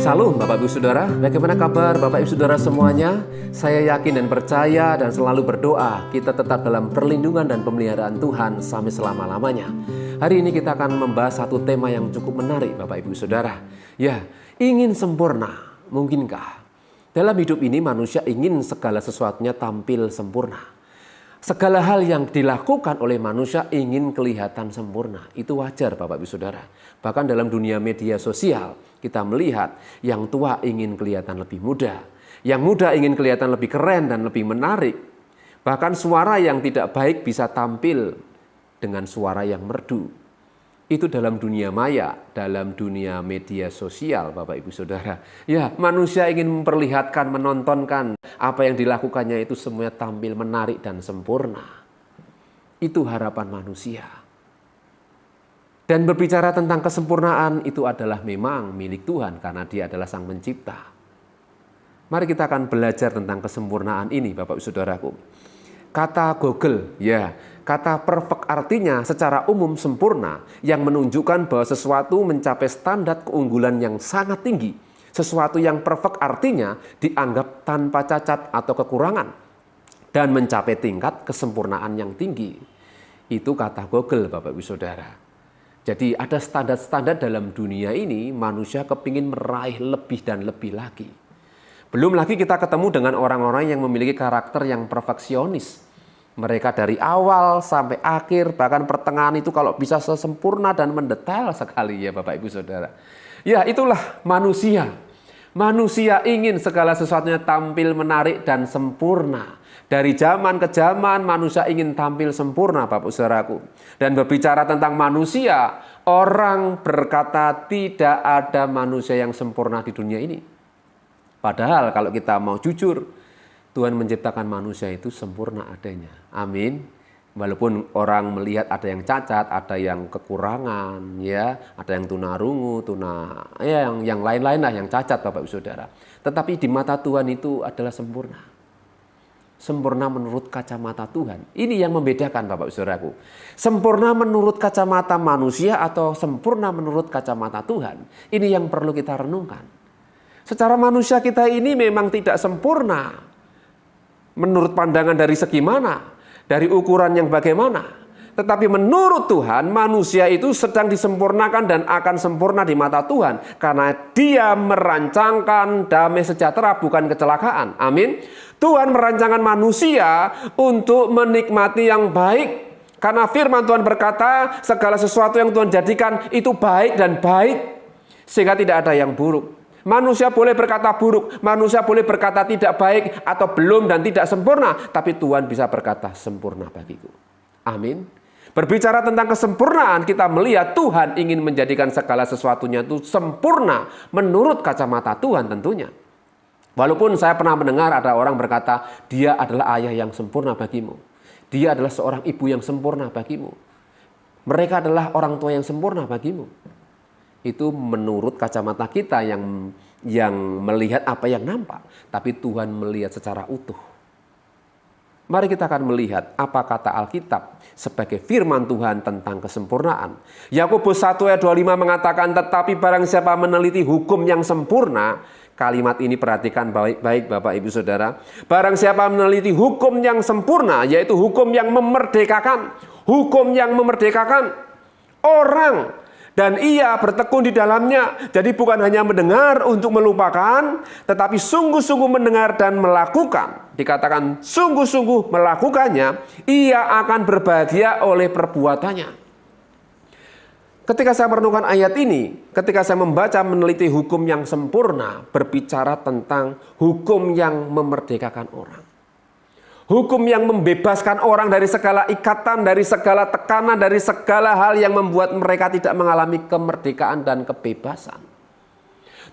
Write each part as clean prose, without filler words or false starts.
Salam Bapak Ibu Saudara, bagaimana kabar Bapak Ibu Saudara semuanya? Saya yakin dan percaya dan selalu berdoa kita tetap dalam perlindungan dan pemeliharaan Tuhan sampai selama-lamanya. Hari ini kita akan membahas satu tema yang cukup menarik Bapak Ibu Saudara. Ya, ingin sempurna, mungkinkah? Dalam hidup ini manusia ingin segala sesuatunya tampil sempurna. Segala hal yang dilakukan oleh manusia ingin kelihatan sempurna. Itu wajar Bapak Ibu Saudara. Bahkan dalam dunia media sosial kita melihat yang tua ingin kelihatan lebih muda. Yang muda ingin kelihatan lebih keren dan lebih menarik. Bahkan suara yang tidak baik bisa tampil dengan suara yang merdu. Itu dalam dunia maya, dalam dunia media sosial Bapak Ibu Saudara. Ya, manusia ingin memperlihatkan, menontonkan apa yang dilakukannya itu semuanya tampil menarik dan sempurna. Itu harapan manusia. Dan berbicara tentang kesempurnaan itu adalah memang milik Tuhan karena Dia adalah Sang Pencipta. Mari kita akan belajar tentang kesempurnaan ini Bapak Ibu Saudaraku. Kata Google, kata perfect artinya secara umum sempurna yang menunjukkan bahwa sesuatu mencapai standar keunggulan yang sangat tinggi. Sesuatu yang perfect artinya dianggap tanpa cacat atau kekurangan dan mencapai tingkat kesempurnaan yang tinggi. Itu kata Google Bapak Ibu Saudara. Jadi ada standar-standar dalam dunia ini manusia kepingin meraih lebih dan lebih lagi. Belum lagi kita ketemu dengan orang-orang yang memiliki karakter yang perfeksionis. Mereka dari awal sampai akhir bahkan pertengahan itu kalau bisa sempurna dan mendetail sekali ya Bapak Ibu Saudara. Ya itulah manusia. Manusia ingin segala sesuatunya tampil menarik dan sempurna. Dari zaman ke zaman manusia ingin tampil sempurna Bapak Saudaraku. Dan berbicara tentang manusia, orang berkata tidak ada manusia yang sempurna di dunia ini. Padahal kalau kita mau jujur, Tuhan menciptakan manusia itu sempurna adanya. Amin. Walaupun orang melihat ada yang cacat, ada yang kekurangan, ada yang tunarungu, yang lain-lain lah yang cacat Bapak Ibu Saudara. Tetapi di mata Tuhan itu adalah sempurna. Sempurna menurut kacamata Tuhan. Ini yang membedakan Bapak Ibu Saudaraku. Sempurna menurut kacamata manusia atau sempurna menurut kacamata Tuhan. Ini yang perlu kita renungkan. Secara manusia kita ini memang tidak sempurna. Menurut pandangan dari segi mana? Dari ukuran yang bagaimana? Tetapi menurut Tuhan manusia itu sedang disempurnakan dan akan sempurna di mata Tuhan. Karena Dia merancangkan damai sejahtera bukan kecelakaan. Amin. Tuhan merancangkan manusia untuk menikmati yang baik. Karena firman Tuhan berkata segala sesuatu yang Tuhan jadikan itu baik dan baik. Sehingga tidak ada yang buruk. Manusia boleh berkata buruk, manusia boleh berkata tidak baik atau belum dan tidak sempurna. Tapi Tuhan bisa berkata sempurna bagiku. Amin. Berbicara tentang kesempurnaan, kita melihat Tuhan ingin menjadikan segala sesuatunya itu sempurna menurut kacamata Tuhan tentunya. Walaupun saya pernah mendengar ada orang berkata, dia adalah ayah yang sempurna bagimu. Dia adalah seorang ibu yang sempurna bagimu. Mereka adalah orang tua yang sempurna bagimu. Itu menurut kacamata kita yang melihat apa yang nampak. Tapi Tuhan melihat secara utuh. Mari kita akan melihat apa kata Alkitab sebagai firman Tuhan tentang kesempurnaan. Yakobus 1 ayat 25 mengatakan, tetapi barang siapa meneliti hukum yang sempurna. Kalimat ini perhatikan baik-baik Bapak Ibu Saudara. Barang siapa meneliti hukum yang sempurna, yaitu hukum yang memerdekakan. Hukum yang memerdekakan orang. Dan ia bertekun di dalamnya. Jadi bukan hanya mendengar untuk melupakan, tetapi sungguh-sungguh mendengar dan melakukan. Dikatakan sungguh-sungguh melakukannya, ia akan berbahagia oleh perbuatannya. Ketika saya merenungkan ayat ini, ketika saya membaca meneliti hukum yang sempurna, berbicara tentang hukum yang memerdekakan orang. Hukum yang membebaskan orang dari segala ikatan, dari segala tekanan, dari segala hal yang membuat mereka tidak mengalami kemerdekaan dan kebebasan.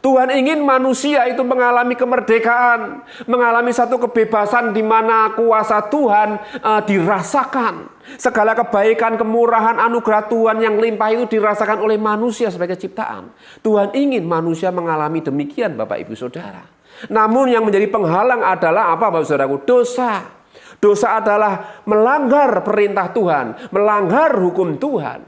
Tuhan ingin manusia itu mengalami kemerdekaan, mengalami satu kebebasan di mana kuasa Tuhan dirasakan. Segala kebaikan, kemurahan, anugerah Tuhan yang limpah itu dirasakan oleh manusia sebagai ciptaan. Tuhan ingin manusia mengalami demikian Bapak Ibu Saudara. Namun yang menjadi penghalang adalah apa Bapak Saudaraku? Dosa. Dosa adalah melanggar perintah Tuhan, melanggar hukum Tuhan.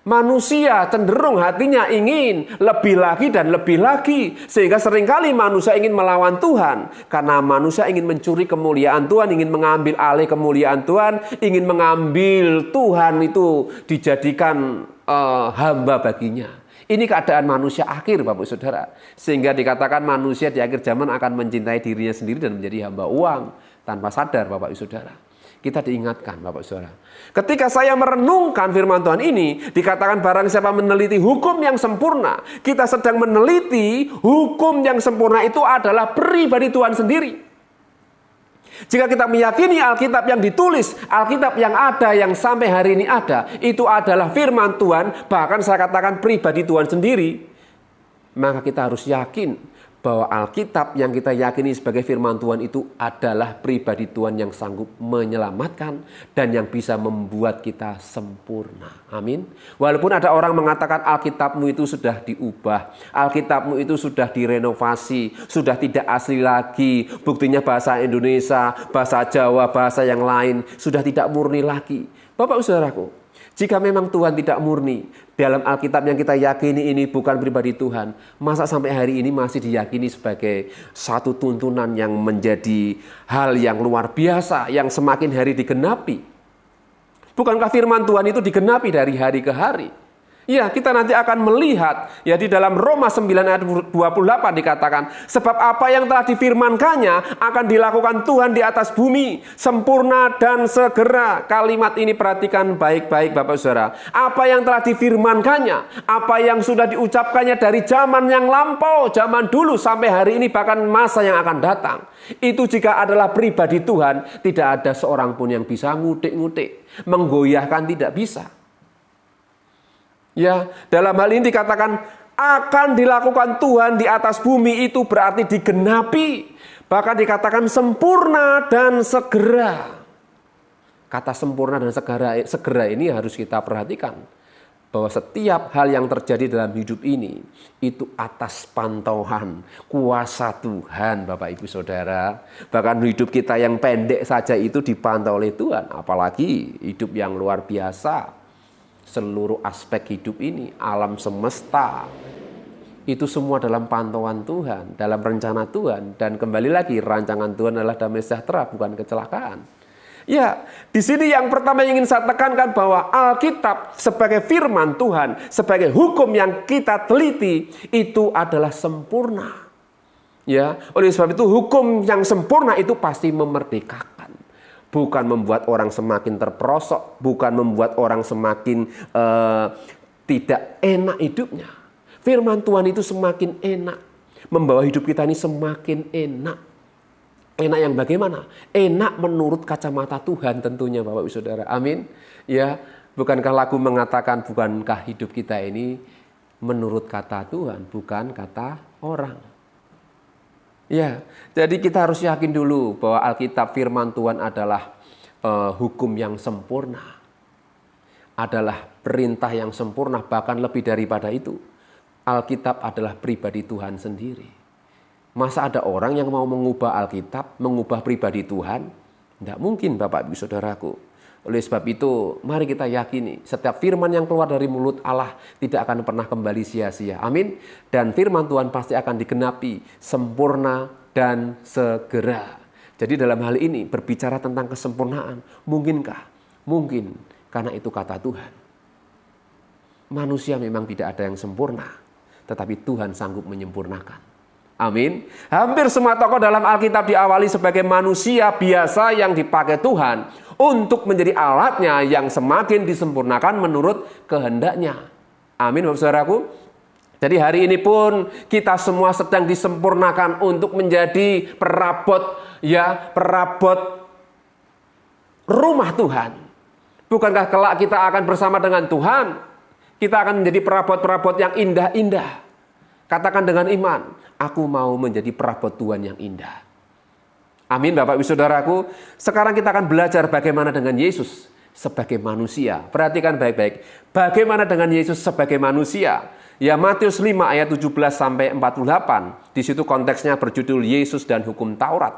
Manusia cenderung hatinya ingin lebih lagi dan lebih lagi. Sehingga seringkali manusia ingin melawan Tuhan. Karena manusia ingin mencuri kemuliaan Tuhan, ingin mengambil alih kemuliaan Tuhan, ingin mengambil Tuhan itu dijadikan hamba baginya. Ini keadaan manusia akhir, Bapak Saudara. Sehingga dikatakan manusia di akhir zaman akan mencintai dirinya sendiri dan menjadi hamba uang. Tanpa sadar, Bapak Saudara. Kita diingatkan, Bapak Saudara. Ketika saya merenungkan firman Tuhan ini, dikatakan barang siapa meneliti hukum yang sempurna. Kita sedang meneliti hukum yang sempurna itu adalah pribadi Tuhan sendiri. Jika kita meyakini Alkitab yang ditulis, Alkitab yang ada, yang sampai hari ini ada, itu adalah firman Tuhan, bahkan saya katakan pribadi Tuhan sendiri, maka kita harus yakin bahwa Alkitab yang kita yakini sebagai firman Tuhan itu adalah pribadi Tuhan yang sanggup menyelamatkan dan yang bisa membuat kita sempurna. Amin. Walaupun ada orang mengatakan Alkitabmu itu sudah diubah, Alkitabmu itu sudah direnovasi, sudah tidak asli lagi, buktinya bahasa Indonesia, bahasa Jawa, bahasa yang lain sudah tidak murni lagi. Bapak Saudaraku, jika memang Tuhan tidak murni, dalam Alkitab yang kita yakini ini bukan pribadi Tuhan, masa sampai hari ini masih diyakini sebagai satu tuntunan yang menjadi hal yang luar biasa, yang semakin hari digenapi? Bukankah firman Tuhan itu digenapi dari hari ke hari? Ya, kita nanti akan melihat, ya di dalam Roma 9 ayat 28 dikatakan, sebab apa yang telah difirmankannya akan dilakukan Tuhan di atas bumi, sempurna dan segera. Kalimat ini perhatikan baik-baik Bapak Saudara. Apa yang telah difirmankannya, apa yang sudah diucapkannya dari zaman yang lampau, zaman dulu sampai hari ini, bahkan masa yang akan datang. Itu jika adalah pribadi Tuhan, tidak ada seorang pun yang bisa ngutik-ngutik, menggoyahkan tidak bisa. Ya, dalam hal ini dikatakan akan dilakukan Tuhan di atas bumi, itu berarti digenapi. Bahkan dikatakan sempurna dan segera. Kata sempurna dan segera ini harus kita perhatikan. Bahwa setiap hal yang terjadi dalam hidup ini itu atas pantauan kuasa Tuhan, Bapak Ibu Saudara. Bahkan hidup kita yang pendek saja itu dipantau oleh Tuhan. Apalagi hidup yang luar biasa. Seluruh aspek hidup ini, alam semesta, itu semua dalam pantauan Tuhan, dalam rencana Tuhan. Dan kembali lagi, rancangan Tuhan adalah damai sejahtera, bukan kecelakaan. Ya, di sini yang pertama yang ingin saya tekankan bahwa Alkitab sebagai firman Tuhan, sebagai hukum yang kita teliti, itu adalah sempurna. Ya, oleh sebab itu hukum yang sempurna itu pasti memerdekakan. Bukan membuat orang semakin terperosok, bukan membuat orang semakin tidak enak hidupnya. Firman Tuhan itu semakin enak, membawa hidup kita ini semakin enak. Enak yang bagaimana? Enak menurut kacamata Tuhan tentunya, Bapak Ibu Saudara. Amin. Ya, bukankah lagu mengatakan bukankah hidup kita ini menurut kata Tuhan, bukan kata orang. Ya, jadi kita harus yakin dulu bahwa Alkitab firman Tuhan adalah hukum yang sempurna. Adalah perintah yang sempurna, bahkan lebih daripada itu. Alkitab adalah pribadi Tuhan sendiri. Masa ada orang yang mau mengubah Alkitab, mengubah pribadi Tuhan? Tidak mungkin, Bapak Ibu Saudaraku. Oleh sebab itu, mari kita yakini setiap firman yang keluar dari mulut Allah tidak akan pernah kembali sia-sia. Amin. Dan firman Tuhan pasti akan digenapi sempurna dan segera. Jadi dalam hal ini berbicara tentang kesempurnaan, mungkinkah? Mungkin, karena itu kata Tuhan. Manusia memang tidak ada yang sempurna, tetapi Tuhan sanggup menyempurnakan. Amin. Hampir semua tokoh dalam Alkitab diawali sebagai manusia biasa yang dipakai Tuhan untuk menjadi alatnya yang semakin disempurnakan menurut kehendaknya. Amin, Bapak Saudaraku. Jadi hari ini pun kita semua sedang disempurnakan untuk menjadi perabot rumah Tuhan. Bukankah kelak kita akan bersama dengan Tuhan? Kita akan menjadi perabot-perabot yang indah-indah. Katakan dengan iman, aku mau menjadi perabot Tuhan yang indah. Amin, Bapak Ibu Saudaraku. Sekarang kita akan belajar bagaimana dengan Yesus sebagai manusia. Perhatikan baik-baik. Bagaimana dengan Yesus sebagai manusia? Ya, Matius 5 ayat 17 sampai 48. Di situ konteksnya berjudul Yesus dan Hukum Taurat.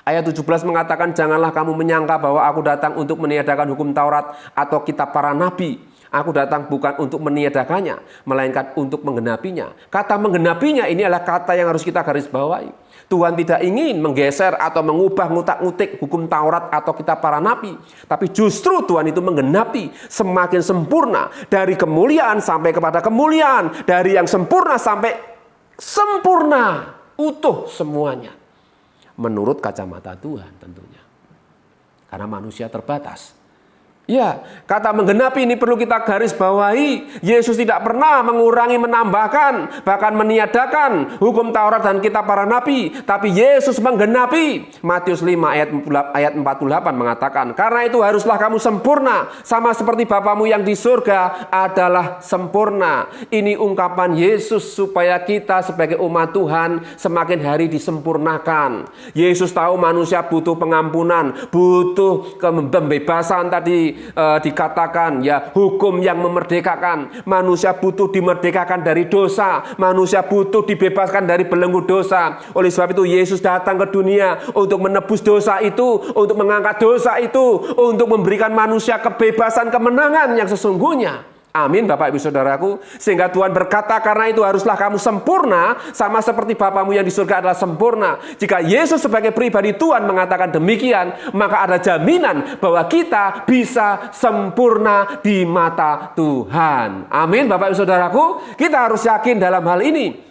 Ayat 17 mengatakan, janganlah kamu menyangka bahwa aku datang untuk meniadakan hukum Taurat atau kitab para nabi. Aku datang bukan untuk meniadakannya, melainkan untuk menggenapinya. Kata menggenapinya ini adalah kata yang harus kita garis bawahi. Tuhan tidak ingin menggeser atau mengubah ngutak-ngutik hukum Taurat atau kitab para nabi. Tapi justru Tuhan itu menggenapi semakin sempurna. Dari kemuliaan sampai kepada kemuliaan. Dari yang sempurna sampai sempurna. Utuh semuanya. Menurut kacamata Tuhan tentunya. Karena manusia terbatas. Ya, kata menggenapi ini perlu kita garis bawahi. Yesus tidak pernah mengurangi, menambahkan, bahkan meniadakan hukum Taurat dan kitab para nabi. Tapi Yesus menggenapi. Matius 5 ayat 48 mengatakan, karena itu haruslah kamu sempurna, sama seperti Bapamu yang di surga adalah sempurna. Ini ungkapan Yesus supaya kita sebagai umat Tuhan semakin hari disempurnakan. Yesus tahu manusia butuh pengampunan, butuh pembebasan tadi. Dikatakan ya, hukum yang memerdekakan. Manusia butuh dimerdekakan dari dosa. Manusia butuh dibebaskan dari belenggu dosa. Oleh sebab itu Yesus datang ke dunia untuk menebus dosa itu, untuk mengangkat dosa itu, untuk memberikan manusia kebebasan, kemenangan yang sesungguhnya. Amin Bapak Ibu Saudaraku. Sehingga Tuhan berkata, karena itu haruslah kamu sempurna, sama seperti Bapamu yang di surga adalah sempurna. Jika Yesus sebagai pribadi Tuhan mengatakan demikian, maka ada jaminan bahwa kita bisa sempurna di mata Tuhan. Amin Bapak Ibu Saudaraku. Kita harus yakin dalam hal ini.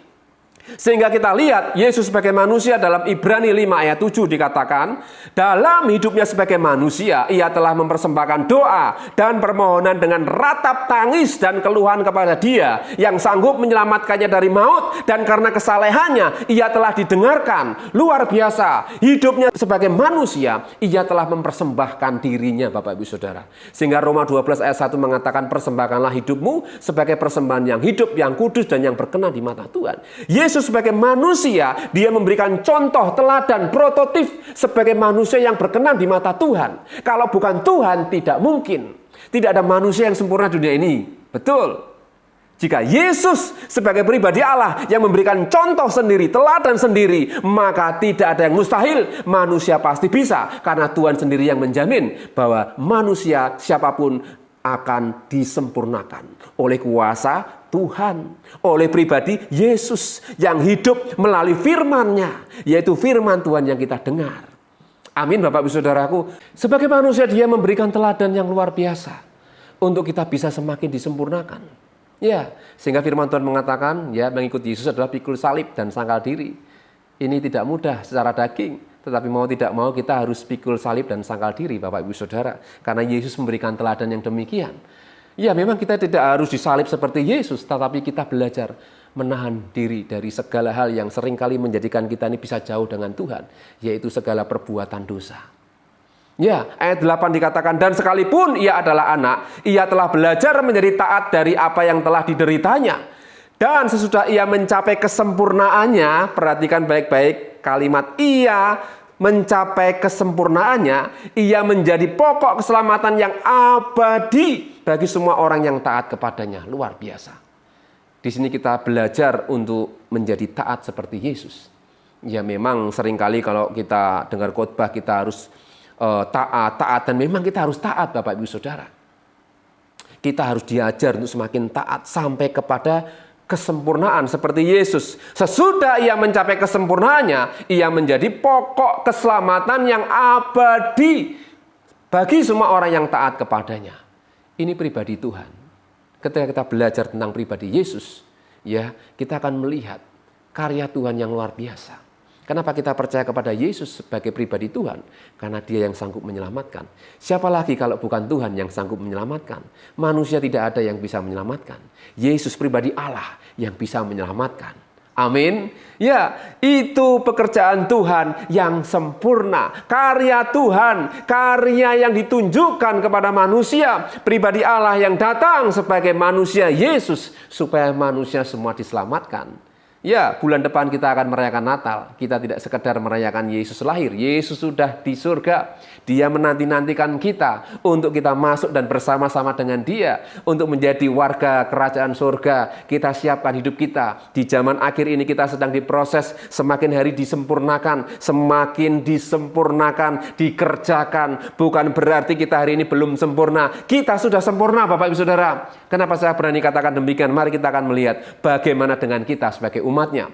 Sehingga kita lihat Yesus sebagai manusia dalam Ibrani 5 ayat 7 dikatakan, dalam hidupnya sebagai manusia ia telah mempersembahkan doa dan permohonan dengan ratap tangis dan keluhan kepada Dia yang sanggup menyelamatkannya dari maut, dan karena kesalehannya ia telah didengarkan. Luar biasa, hidupnya sebagai manusia ia telah mempersembahkan dirinya Bapak Ibu Saudara. Sehingga Roma 12 ayat 1 mengatakan, persembahkanlah hidupmu sebagai persembahan yang hidup, yang kudus dan yang berkenan di mata Tuhan. Yesus sebagai manusia, dia memberikan contoh, teladan, prototip sebagai manusia yang berkenan di mata Tuhan. Kalau bukan Tuhan, tidak mungkin. Tidak ada manusia yang sempurna di dunia ini. Betul. Jika Yesus sebagai pribadi Allah yang memberikan contoh sendiri, teladan sendiri, maka tidak ada yang mustahil. Manusia pasti bisa. Karena Tuhan sendiri yang menjamin bahwa manusia siapapun akan disempurnakan oleh kuasa Tuhan, oleh pribadi Yesus yang hidup melalui firman-Nya, yaitu firman Tuhan yang kita dengar. Amin Bapak Ibu Saudaraku. Sebagai manusia dia memberikan teladan yang luar biasa untuk kita bisa semakin disempurnakan. Ya, sehingga firman Tuhan mengatakan, ya, mengikuti Yesus adalah pikul salib dan sangkal diri. Ini tidak mudah secara daging, tetapi mau tidak mau kita harus pikul salib dan sangkal diri Bapak Ibu Saudara. Karena Yesus memberikan teladan yang demikian. Ya, memang kita tidak harus disalib seperti Yesus, tetapi kita belajar menahan diri dari segala hal yang seringkali menjadikan kita ini bisa jauh dengan Tuhan, yaitu segala perbuatan dosa. Ya, ayat 8 dikatakan, dan sekalipun ia adalah anak, ia telah belajar menjadi taat dari apa yang telah dideritanya. Dan sesudah ia mencapai kesempurnaannya, perhatikan baik-baik kalimat ia mencapai kesempurnaannya, ia menjadi pokok keselamatan yang abadi bagi semua orang yang taat kepadanya. Luar biasa. Di sini kita belajar untuk menjadi taat seperti Yesus. Ya, memang seringkali kalau kita dengar khotbah kita harus taat, dan memang kita harus taat Bapak Ibu Saudara. Kita harus diajar untuk semakin taat sampai kepada kesempurnaan seperti Yesus. Sesudah ia mencapai kesempurnaannya, ia menjadi pokok keselamatan yang abadi bagi semua orang yang taat kepadanya. Ini pribadi Tuhan. Ketika kita belajar tentang pribadi Yesus, ya, kita akan melihat karya Tuhan yang luar biasa. Kenapa kita percaya kepada Yesus sebagai pribadi Tuhan? Karena Dia yang sanggup menyelamatkan. Siapa lagi kalau bukan Tuhan yang sanggup menyelamatkan? Manusia tidak ada yang bisa menyelamatkan. Yesus pribadi Allah yang bisa menyelamatkan. Amin. Ya, itu pekerjaan Tuhan yang sempurna. Karya Tuhan, karya yang ditunjukkan kepada manusia. Pribadi Allah yang datang sebagai manusia Yesus supaya manusia semua diselamatkan. Ya, bulan depan kita akan merayakan Natal. Kita tidak sekedar merayakan Yesus lahir. Yesus sudah di surga. Dia menanti-nantikan kita untuk kita masuk dan bersama-sama dengan Dia. Untuk menjadi warga kerajaan surga. Kita siapkan hidup kita. Di zaman akhir ini kita sedang diproses. Semakin hari disempurnakan. Semakin disempurnakan, dikerjakan. Bukan berarti kita hari ini belum sempurna. Kita sudah sempurna, Bapak Ibu Saudara. Kenapa saya berani katakan demikian? Mari kita akan melihat bagaimana dengan kita sebagai umatnya.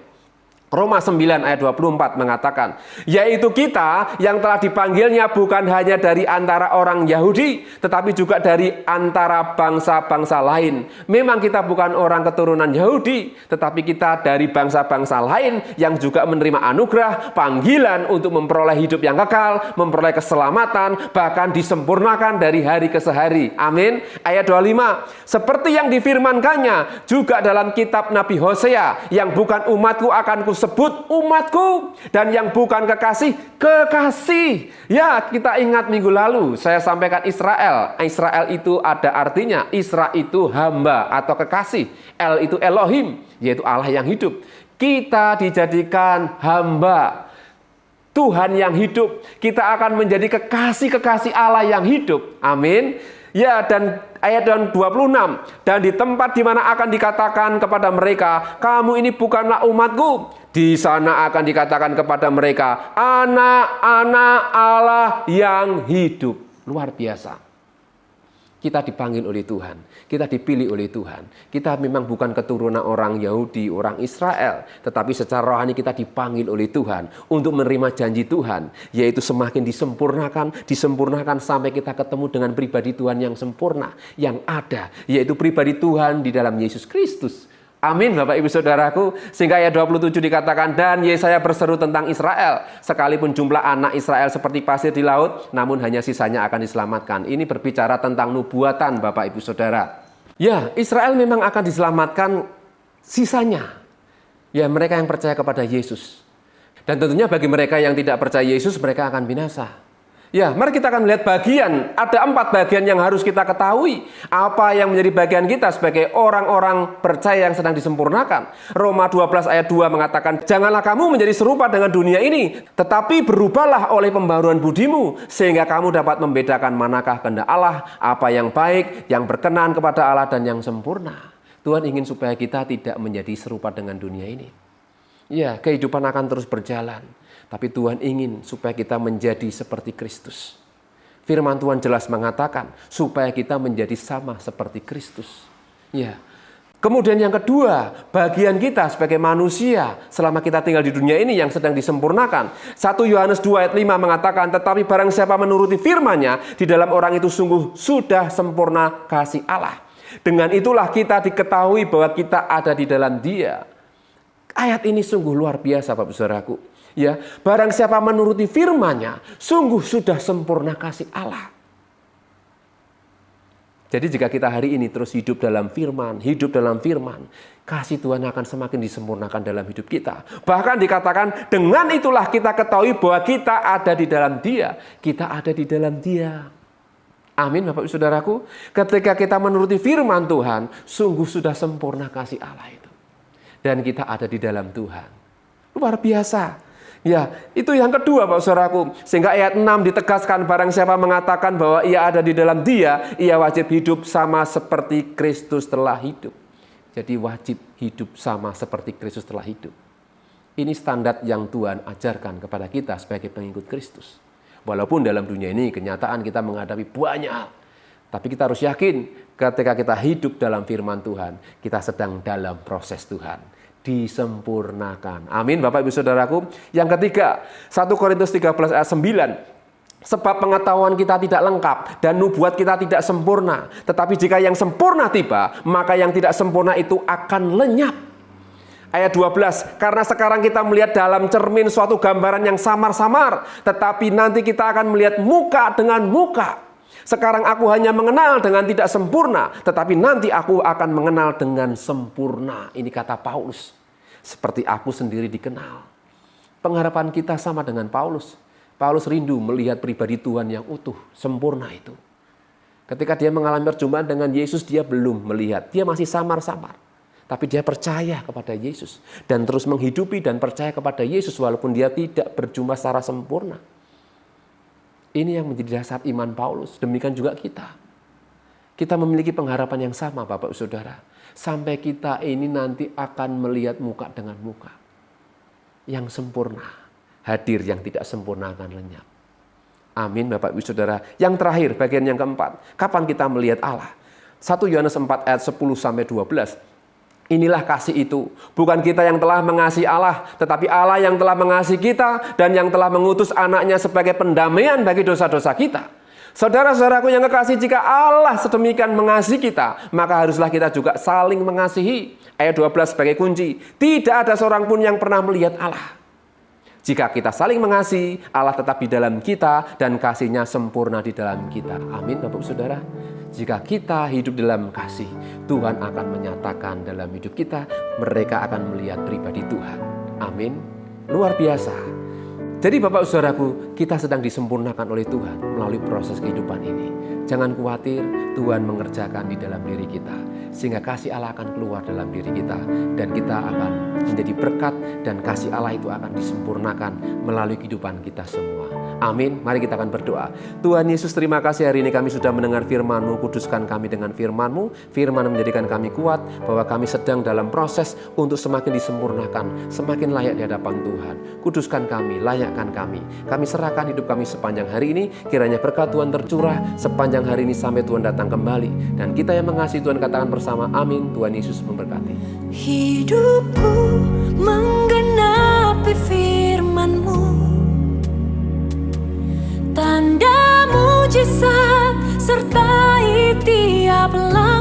Roma 9 ayat 24 mengatakan, yaitu kita yang telah dipanggilnya bukan hanya dari antara orang Yahudi, tetapi juga dari antara bangsa-bangsa lain. Memang kita bukan orang keturunan Yahudi, tetapi kita dari bangsa-bangsa lain yang juga menerima anugerah, panggilan untuk memperoleh hidup yang kekal, memperoleh keselamatan, bahkan disempurnakan dari hari ke hari. Amin. Ayat 25, seperti yang difirmankannya juga dalam kitab Nabi Hosea, yang bukan umatku akan sebut umatku, dan yang bukan kekasih, kekasih. Ya, kita ingat minggu lalu saya sampaikan Israel. Israel itu ada artinya, Isra itu hamba atau kekasih. El itu Elohim, yaitu Allah yang hidup. Kita dijadikan hamba Tuhan yang hidup. Kita akan menjadi kekasih-kekasih Allah yang hidup. Amin. Ya, dan ayat 26, dan di tempat di mana akan dikatakan kepada mereka, kamu ini bukanlah umatku, di sana akan dikatakan kepada mereka, anak-anak Allah yang hidup. Luar biasa. Kita dipanggil oleh Tuhan, kita dipilih oleh Tuhan. Kita memang bukan keturunan orang Yahudi, orang Israel, tetapi secara rohani kita dipanggil oleh Tuhan untuk menerima janji Tuhan, yaitu semakin disempurnakan sampai kita ketemu dengan pribadi Tuhan yang sempurna, yang ada, yaitu pribadi Tuhan di dalam Yesus Kristus. Amin, Bapak Ibu Saudaraku. Sehingga ayat 27 dikatakan, dan Yesaya berseru tentang Israel, sekalipun jumlah anak Israel seperti pasir di laut, namun hanya sisanya akan diselamatkan. Ini berbicara tentang nubuatan, Bapak Ibu Saudara. Ya, Israel memang akan diselamatkan sisanya. Ya, mereka yang percaya kepada Yesus. Dan tentunya bagi mereka yang tidak percaya Yesus, mereka akan binasa. Ya, mari kita akan melihat bagian. Ada 4 bagian yang harus kita ketahui. Apa yang menjadi bagian kita sebagai orang-orang percaya yang sedang disempurnakan. Roma 12 ayat 2 mengatakan, janganlah kamu menjadi serupa dengan dunia ini, tetapi berubahlah oleh pembaruan budimu, sehingga kamu dapat membedakan manakah kehendak Allah, apa yang baik, yang berkenan kepada Allah, dan yang sempurna. Tuhan ingin supaya kita tidak menjadi serupa dengan dunia ini. Ya, kehidupan akan terus berjalan. Tapi Tuhan ingin supaya kita menjadi seperti Kristus. Firman Tuhan jelas mengatakan supaya kita menjadi sama seperti Kristus. Ya. Kemudian yang kedua, bagian kita sebagai manusia selama kita tinggal di dunia ini yang sedang disempurnakan. 1 Yohanes 2 ayat 5 mengatakan, tetapi barang siapa menuruti firman-Nya, di dalam orang itu sungguh sudah sempurna kasih Allah. Dengan itulah kita diketahui bahwa kita ada di dalam Dia. Ayat ini sungguh luar biasa, Bapak Saudaraku. Ya, barang siapa menuruti firman-Nya, sungguh sudah sempurna kasih Allah. Jadi jika kita hari ini terus hidup dalam firman, kasih Tuhan akan semakin disempurnakan dalam hidup kita. Bahkan dikatakan, dengan itulah kita ketahui bahwa kita ada di dalam Dia. Kita ada di dalam Dia. Amin, Bapak Ibu Saudaraku. Ketika kita menuruti firman Tuhan, sungguh sudah sempurna kasih Allah itu. Dan kita ada di dalam Tuhan. Luar biasa. Ya, itu yang kedua, Bapak Saudaraku. Sehingga ayat 6 ditegaskan, barang siapa mengatakan bahwa ia ada di dalam Dia, ia wajib hidup sama seperti Kristus telah hidup. Jadi wajib hidup sama seperti Kristus telah hidup. Ini standar yang Tuhan ajarkan kepada kita sebagai pengikut Kristus. Walaupun dalam dunia ini kenyataan kita menghadapi banyak hal. Tapi kita harus yakin ketika kita hidup dalam firman Tuhan, kita sedang dalam proses Tuhan. Disempurnakan. Amin, Bapak Ibu Saudaraku. Yang ketiga, 1 Korintus 13 ayat 9. Sebab pengetahuan kita tidak lengkap dan nubuat kita tidak sempurna. Tetapi jika yang sempurna tiba, maka yang tidak sempurna itu akan lenyap. Ayat 12, karena sekarang kita melihat dalam cermin suatu gambaran yang samar-samar, tetapi nanti kita akan melihat muka dengan muka. Sekarang aku hanya mengenal dengan tidak sempurna, tetapi nanti aku akan mengenal dengan sempurna. Ini kata Paulus. Seperti aku sendiri dikenal. Pengharapan kita sama dengan Paulus. Paulus rindu melihat pribadi Tuhan yang utuh, sempurna itu. Ketika dia mengalami perjumpaan dengan Yesus, dia belum melihat. Dia masih samar-samar. tapi dia percaya kepada Yesus dan terus menghidupi dan percaya kepada Yesus walaupun dia tidak berjumpa secara sempurna. Ini yang menjadi dasar iman Paulus. Demikian juga kita. Kita memiliki pengharapan yang sama, Bapak Saudara. Sampai kita ini nanti akan melihat muka dengan muka. Yang sempurna, hadir, yang tidak sempurna akan lenyap. Amin, Bapak Ibu Saudara. Yang terakhir, bagian yang keempat. Kapan kita melihat Allah? 1 Yohanes 4 ayat 10-12. Inilah kasih itu. Bukan kita yang telah mengasihi Allah, tetapi Allah yang telah mengasihi kita dan yang telah mengutus anaknya sebagai pendamaian bagi dosa-dosa kita. Saudara-saudaraku yang kekasih, jika Allah sedemikian mengasihi kita, maka haruslah kita juga saling mengasihi. Ayat 12 sebagai kunci. Tidak ada seorang pun yang pernah melihat Allah. Jika kita saling mengasihi, Allah tetap di dalam kita dan kasih-Nya sempurna di dalam kita. Amin, Bapak Saudara. Jika kita hidup dalam kasih, Tuhan akan menyatakan dalam hidup kita, mereka akan melihat pribadi Tuhan. Amin. Luar biasa. Jadi Bapak Saudaraku, kita sedang disempurnakan oleh Tuhan melalui proses kehidupan ini. Jangan khawatir, Tuhan mengerjakan di dalam diri kita. Sehingga kasih Allah akan keluar dalam diri kita. Dan kita akan menjadi berkat dan kasih Allah itu akan disempurnakan melalui kehidupan kita semua. Amin. Mari kita akan berdoa. Tuhan Yesus, terima kasih hari ini kami sudah mendengar firman-Mu. Kuduskan kami dengan firman-Mu. Firman menjadikan kami kuat bahwa kami sedang dalam proses untuk semakin disempurnakan, semakin layak di hadapan Tuhan. Kuduskan kami, layakkan kami. Kami serahkan hidup kami sepanjang hari ini. Kiranya berkat Tuhan tercurah sepanjang hari ini sampai Tuhan datang kembali. Dan kita yang mengasihi Tuhan katakan bersama amin. Tuhan Yesus memberkati. Hidupku menggenapi firman-Mu, tanda mujizat sertai tiap langkah.